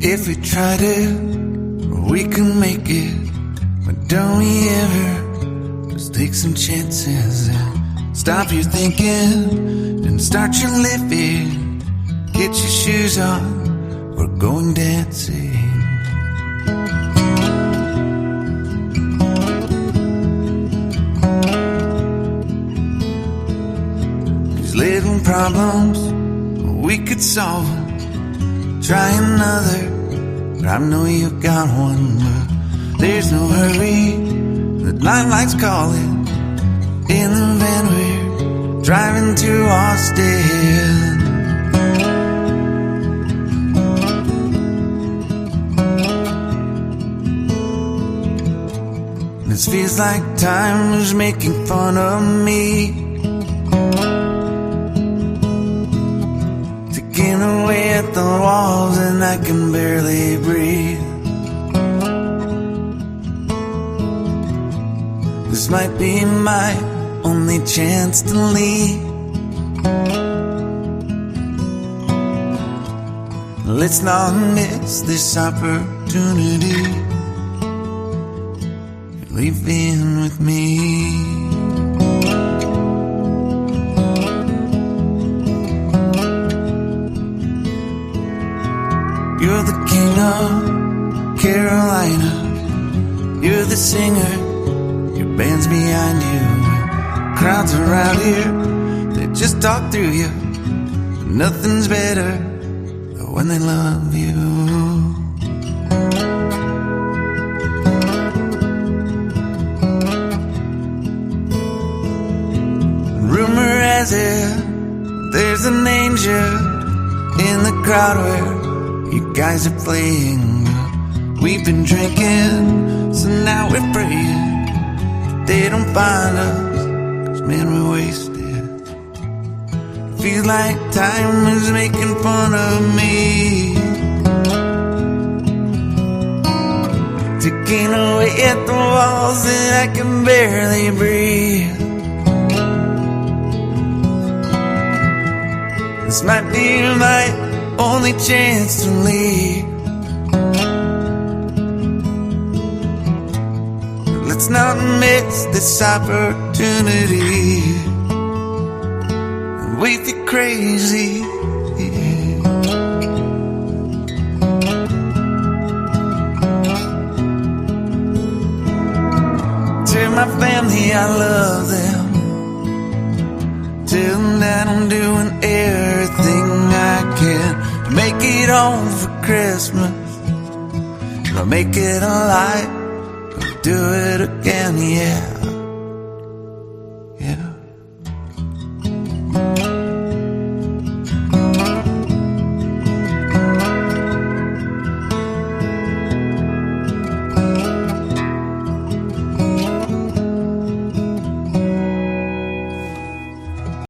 If we tried it, we can make it. But don't we ever just take some chances and stop your thinking and start your living. Get your shoes on, we're going dancing. These little problems, we could solve them. Try another, but I know you've got one. But there's no hurry, the light's calling. In the van we're driving to Austin. This feels like time was making fun of me, taking away at the walls and I can barely breathe. This might be my only chance to leave. Let's not miss this opportunity. Leave in with me. You're the king of Carolina. You're the singer, your band's behind you. Crowds around here, they just talk through you. Nothing's better than when they love you. Rumor has it, there's an angel in the crowd where you guys are playing. We've been drinking, so now we're praying they don't find us, 'cause man, we're wasted. Feels like time is making fun of me, taking away at the walls and I can barely breathe. This might be my only chance to leave. Let's not miss this opportunity. We feel crazy. Tell my family I love them. Tell them that I'm doing everything I can to make it home for Christmas. I'll make it alive, I'll do it again, yeah.